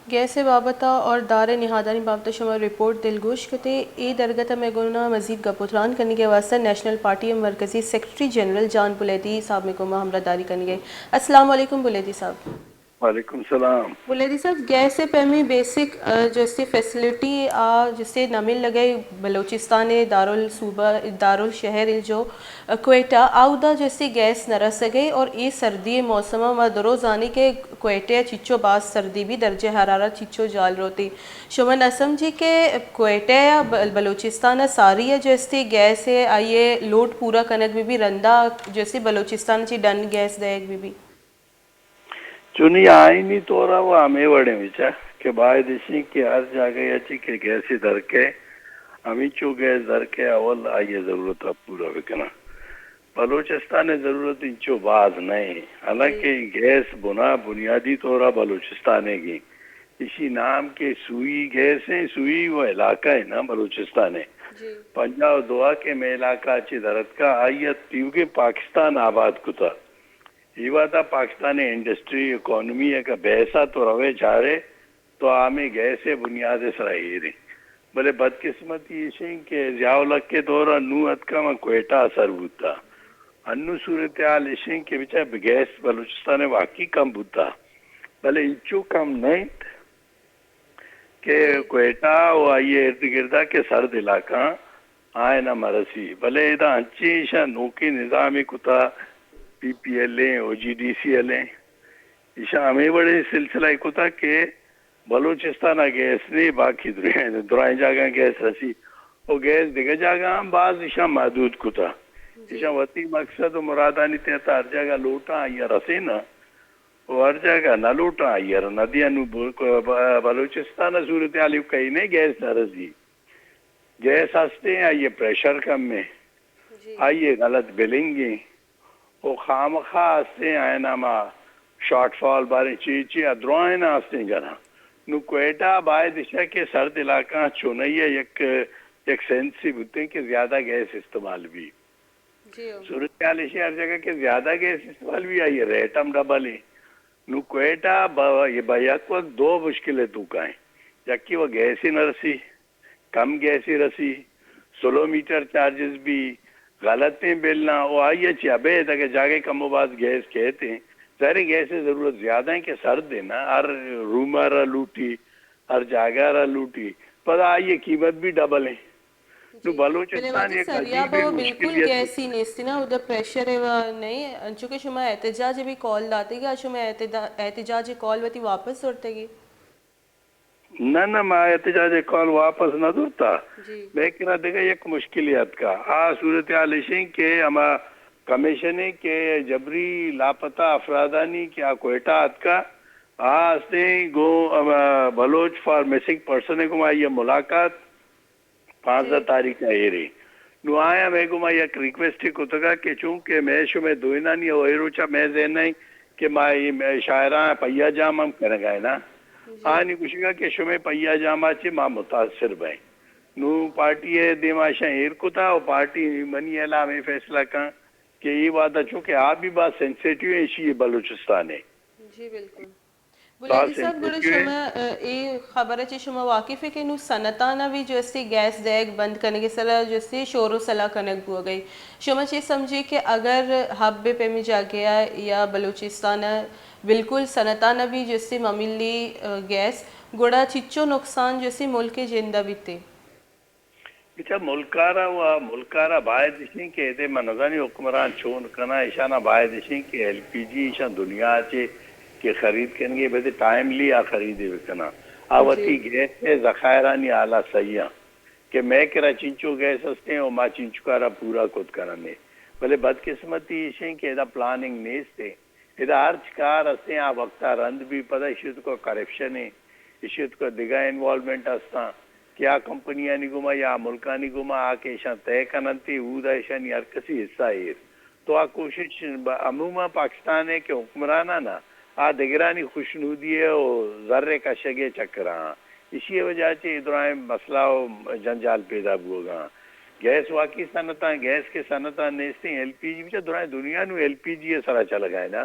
Gas بابتا اور دار نہادانی بابتا شما رپورٹ دلگوش کتے ای درگتا میں گونا مزید گپوتران کرنے کے واسطہ نیشنل پارٹی مرکزی سیکرٹری جنرل جان بلیدی صاحب میں کو ہمراہ داری کرنے گئے. السلام علیکم بلیدی صاحب. وعلیکم السلام. بلیدی صاحب گیس سے پہمی بیسک جیسے فیسلٹی جسے نمل لگے بلوچستان دارالصوبہ دارالشہر جو کوئٹہ آؤدا جیسے گیس نہ رس گئی اور ای سردی موسم و دروزانی کے کوئٹہ چچو باز سردی بھی درجہ حرارت چچو جال روتی شما نہ سمجھی کہ کوئٹہ یا بلوچستان ساری ہے جیسے گیس ہے آئیے لوٹ پورا کنک بھی رندہ جیسے بلوچستان چی ڈن گیس دیکھ بھی چنی آئینی طورا وہ ہمیں وڑے وچا کہ باید اسی کہ ہر جگہ اچھی کہ گیسی در کے ہمیں چو گیس در کے اول آئیے ضرورت اب پورا بکنا بلوچستان ضرورت انچو باز نہیں حالانکہ گیس بنیادی طورا بلوچستان کی اسی نام کے سوئی گیس ہے سوئی وہ علاقہ ہے نا بلوچستان ہے پنجاب دعا کے میں علاقہ اچھی درد کا آئیت کیونکہ پاکستان آباد کتا یہ بات پاکستانی انڈسٹری اکانومی کا بحثہ تو روے چارے تو ہمیں گیسے بنیاد سرائی رہی بلے بدقسمتی یہ کہ ضیاء کے دورہ نو اتکا میں کوئٹہ اثر بوتا انو صورتحال یہ کہ بچہ گیس بلوچستان واقعی کم بوتا بلے انچو کم نہیں کہ کوئٹہ و آئیے ارد گردہ کے سرد علاقہ آئے نہ مرسی بلے ادھا انچیشہ نوکی نظامی کتا پی پی ایل اے O G D C L اے ایشا ہمیں بڑے سلسلہ ایک ہوتا کہ بلوچستان گیس نہیں باقی درائیں جاگہ گیس رسی وہ گیس دیکھا جاگہ ہم بعض ایشا محدود کتا ایشا وطی مقصد و مرادانی تیتا ہر جگہ لوٹا آئیا رسے نا وہ ہر جگہ نہ لوٹا آئیا ندیاں نو بلوچستان صورتحال کہیں نہیں گیس نہ رسی گیس ہستے ہیں آئیے پریشر کم میں آئیے غلط بلنگ گے وہ خام خواہ ہستے آئے ناما شارٹ فال بارے چیچی ادروائیں نہ ہستے گرہ نو کوئٹہ باید اشیاء کے سرد علاقہ چونئیے یک سینسی بھتے ہیں کہ زیادہ گیس استعمال بھی صورتحال اشیاء ہر جگہ کہ زیادہ گیس استعمال بھی آئیے ریٹم ڈبل ہے نو کوئٹہ یہ بیک وقت دو مشکلیں تو کہیں یکی وہ گیسی نہ رسی کم گیسی رسی سلو میٹر چارجز بھی غلطیں بلنا وہ آئیے ابے تک جاگے کم و باز گیس کہتے ہیں سارے گیس ضرورت زیادہ ہے کہ سرد ہے نا ہر روم رہا لوٹی ہر جاگہ رہا لوٹی پر آئیے قیمت بھی ڈبل ہے تو بلوچستان ایک عجیب بالکل مشکلیت گیسی نیستی نا ادھر پریشر نہیں چونکہ شما احتجاج بھی کال داتے گا شما احتجاج کال وتی واپس ہوتے گی نہ میں احتجاج کال واپس نہ دورتا میں کہنا دیکھا ایک مشکلیت کا صورتحال ہے کہ ہما کمیشن ہے کہ جبری لاپتہ افرادانی کیا کوئٹہ کا آستے گو بلوچ فار مسنگ پرسن کو یہ ملاقات 15 تاریخ کا یہ رہی نو آیا میں کو ایک ریکویسٹ کو تکا کہ چونکہ میں شو میں دوئنا نہیں ہوئی روچا میں ذہن نہیں کہ میں شاعران پہیا جام ہم کرنے گئے نا آنی کچھ گا کہ شو میں پہیا جامہ چی ماں متاثر بھائی نو پارٹی ہے دیماشا ہیر کو تھا اور پارٹی منی اعلان میں فیصلہ کہا کہ یہ بات ہے چونکہ آپ بھی بات سینسیٹیو ہے اسی بلوچستان ہے جی بالکل بلیدی صاحب گوڑے شما ای خبر ہے شما واقف ہے کہ نو سنتانا بھی جو اسی گیس دیکھ بند کرنے کے صلاح جو اسی شور و صلاح کنک ہو گئی شما چیز سمجھے کہ اگر حب پہ میں جا گیا یا بلوچستان بالکل سنتانا بھی جو اسی ممیلی گیس گوڑا چچو نقصان جو اسی ملک جندہ بھی تے بیچا ملکارا باید اشیں کہ ایدے منظانی حکمران چون کنا اشانہ باید اشیں کہ ایل پی جی اشان دنیا چے کہ خرید کنگے بیدے ٹائم لیا خریدے بکنا آواتی گیس ہے ذخائرانی آلہ سیاں کہ میں کرا چنچو گیس ہستے ہیں اور ماں چنچو کارا پورا کود کرنے بلے بدقسمتی اشیں کہ ایدہ پلاننگ نیستے ایدہ ہر چکار ہستے ہیں آپ وقتا رند بھی پتہ اشیت کو کرپشن ہے اشیت کو دگا انوالمنٹ ہستا کیا کمپنیاں نگما یا ملکہ نگما آکے ایشان طے کننتی اودا ایشان ہر کسی حصہ ہے تو کوشش عموما پاکستان ہے کہ حکمرانہ نا دگرانی خوشنودی ہے اور ذرے کا شگے چکرہاں اسی وجہ سے ادھرائیں مسئلہ و جنجال پیدا ہوگا گیس واقعی صنعتاں گیس کے صنعتاں نیستے ہیں ایل پی جی بھی دھرائیں دنیا نو ایل پی جی سرا چلا گئے نا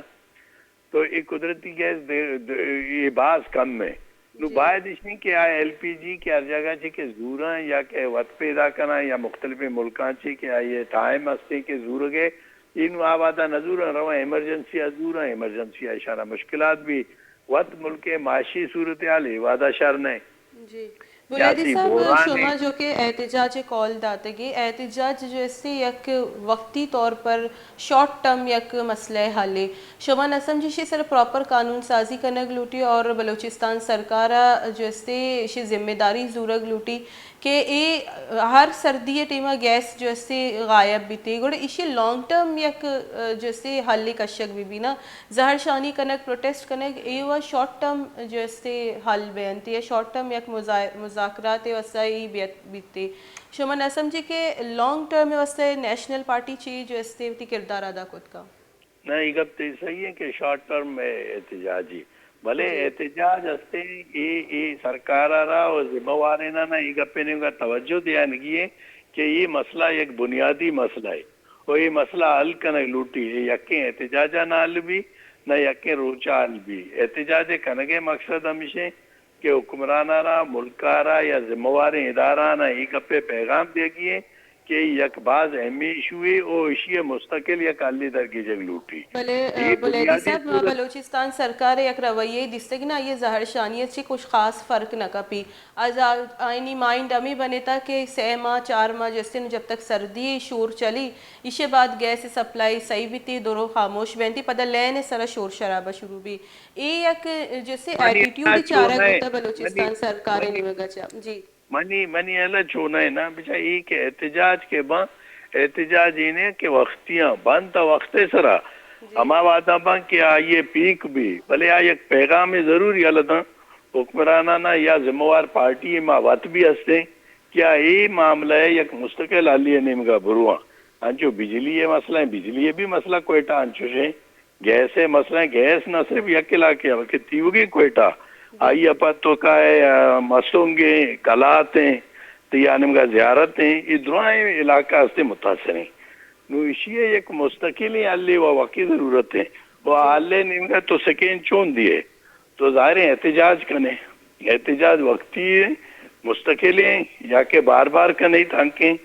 تو ایک قدرتی گیس یہ باز کم میں نو باید اشنی کہ آئے ایل پی جی کی ہر جگہ چی کہ زوراں یا کہ وقت پیدا کرنا یا مختلف ملکان چی کہ آئیے ٹائم ہستے کہ زور گئے ان آبادہ نظور رواں ایمرجنسی ازور ایمرجنسی اشارہ مشکلات بھی وقت ملک معاشی صورتحال وعدہ شر نہیں جی بلیدی صاحب شما جو کہ احتجاج کال داتے گی احتجاج جو اس سے یک وقتی طور پر شارٹ ٹرم یک مسئلہ حل ہے شما نہ سمجھے سر پراپر قانون سازی کنگ لوٹی اور بلوچستان سرکارہ جو اس سے ذمہ داری زورگ لوٹی کہ اے ہر سردی ٹیمہ گیس جو اس سے غائب بھی تھی گوڑے اسی لانگ ٹرم یک جو اس سے حل کشک بھی نا زہر شانی کنک پروٹیسٹ کنک اے وہ شارٹ ٹرم جو اس سے حل بیانتی ہے شارٹ ٹرم یک مذاکرات وسائی بیتے شما نہ سمجھے کہ لانگ ٹرم واسطے نیشنل پارٹی چی جو اس سے کردار ادا خود کا نہیں گپ تو صحیح ہے کہ شارٹ ٹرم میں احتجاجی بھلے احتجاج ہستے یہ سرکار رہا اور ذمہ وارے نہ یہ گپے نے کا توجہ دیا نہیں ہے کہ یہ مسئلہ ایک بنیادی مسئلہ ہے اور یہ مسئلہ حل کنگ لوٹی ہے یقین احتجاجہ نہ حل بھی نہ یقین روچہ حل بھی احتجاج کنگے مقصد ہمیشہ کہ حکمرانہ رہا ملکارہ یا ذمہ وارے ادارہ نہ یہ گپے پیغام دے گئے کہ یک بعض اہمی ایشوئے او ایشی مستقل یا کالی درگی جگ لوٹی بلیدی صاحب بلوچستان سرکار یک رویے دستے نا یہ زہر شانیت سے کچھ خاص فرق نہ کپی از آئینی مائنڈ امی بنے تھا کہ 6 ماہ 4 ماہ جیسے جب تک سردی شور چلی اسے بعد گیس سپلائی صحیح بھی تھی دوروں خاموش بہنتی پتہ لینے سارا شور شرابہ شروع بھی ایک جیسے ایٹیٹیوڈ چارہ ہوتا بلوچستان سرکار نے مگا جی منی اللہ چھونا ہے نا بچہ یہ کہ احتجاج کے بعد احتجاج انہیں کہ وقتیاں بند تا وقتے سرا ہما وعدہ بان کہ آئیے پیک بھی بلے آئی ایک پیغام ضروری اللہ حکمرانہ یا ذمہ وار پارٹی ما وقت بھی ہستے کیا یہ معاملہ ہے یک مستقل حالیہ نیم کا بروہ انچو بجلی ہے مسئلہ ہے بجلی بھی مسئلہ کوئٹہ انچو سے گیس ہے مسئلہ ہے گیس نہ صرف یک علاقے بلکہ تیوگی کوئٹہ آئی اپا تو کا مسونگے کلاتیں تیانم کا زیارتیں یہ دعائیں علاقہ سے متاثر ہیں نو اسی ایک مستقل حل و واقعی ضرورت ہے وہ حل نیم کا تو سکین چون دیے تو ظاہر احتجاج کرنے احتجاج وقتی ہے مستقل ہیں یا کہ بار بار کا نہیں تھانکیں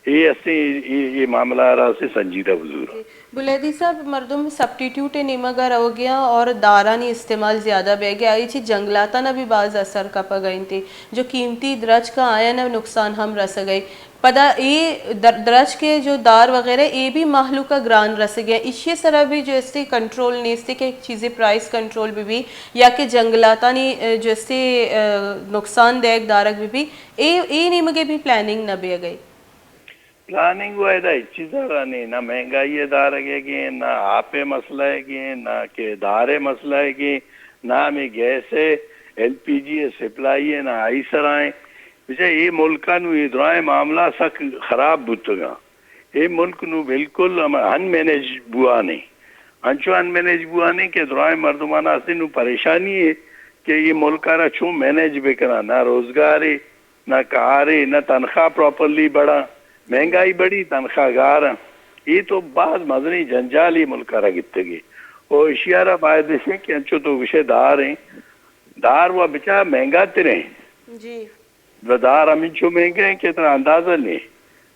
یہ معاملہ رہا سے سنجیدہ حضور بلیدی صاحب مردم سبٹیٹیوٹ نیمگا رو گیا اور دارانی استعمال زیادہ بہ گیا یہ چیز جنگلاتا نہ بھی بعض اثر کا پا گئی تھی جو قیمتی درج کا آیا نہ نقصان ہم رس گئی پدا یہ درج کے جو دار وغیرہ یہ بھی محلوق کا گران رس گیا اسی طرح بھی جو اس سے کنٹرول نہیں اس سے کہ چیزیں پرائس کنٹرول بھی یا کہ جنگلاتا نہیں جو اس سے نقصان دہ دارک بھی یہ نیمگے بھی پلاننگ نہ بہ گئی پلاننگ وہ ہے چیزیں نہیں نہ مہنگائی ادارے گی نہ آپے مسئلہ ہے گی نہ کہ ادارے مسئلہ ہے گی نہ ہمیں گیس ہے ایل پی جی ہے سپلائی ہے نہ آئی سرائیں بچے یہ ملکہ نو ادرائیں معاملہ سخت خراب بتگا یہ ملک نو بالکل ان مینیج بوا نہیں انچو ان مینیج بوا نہیں کہ ادرائیں مردمانہ سے نو پریشانی ہے کہ یہ ملکہ رہا چھو مینیج بکنا نہ روزگار ہے نہ کار ہے نہ تنخواہ پراپرلی بڑھا مہنگائی بڑی تنخواہ گار یہ تو بعض مدنی جنجالی ملک رہا گتے گی اور اشیارہ باعث ہیں کہ انچو تو وشے دار ہیں دار وہ بچہ مہنگا ترے جی دار ہم انچو مہنگے ہیں کہ اتنا اندازہ نہیں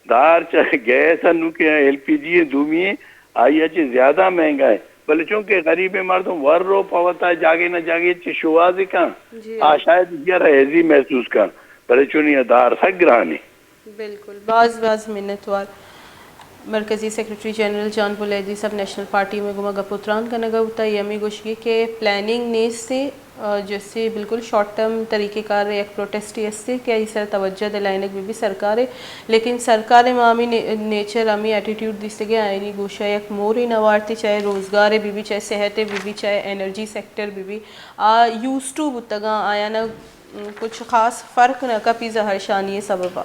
دار چاہے گیس انو کے ایل پی جی دومی ہیں آئی اچھی زیادہ مہنگا ہے بلے چونکہ غریب مردم ور رو پاوتا ہے جاگے نہ جاگے چی شوازی کہاں شاید یہ رہزی محسوس کہاں بلے چونی دار سک گرانی بالکل بعض منتوار مرکزی سیکرٹری جنرل جان بلیدی صاحب نیشنل پارٹی میں گما گپوتران کا نگا ہوتا ہے یمی گوشگی کہ پلاننگ نیز سے جیسے بالکل شارٹ ٹرم طریقہ کار ایک پروٹیسٹی اس سے کہ اس طرح توجہ دلائنک بھی سرکار ہے لیکن سرکار میں نیچر امی ایٹیٹیوڈ دیستے گئے آئینی گوشہ ایک موری نوارتی چاہے روزگار بھی چاہے صحت بھی چاہے انرجی سیکٹر بھی یوز ٹو بتگاں آیا نہ کچھ خاص فرق نہ کا پیزا ہر شانی سببہ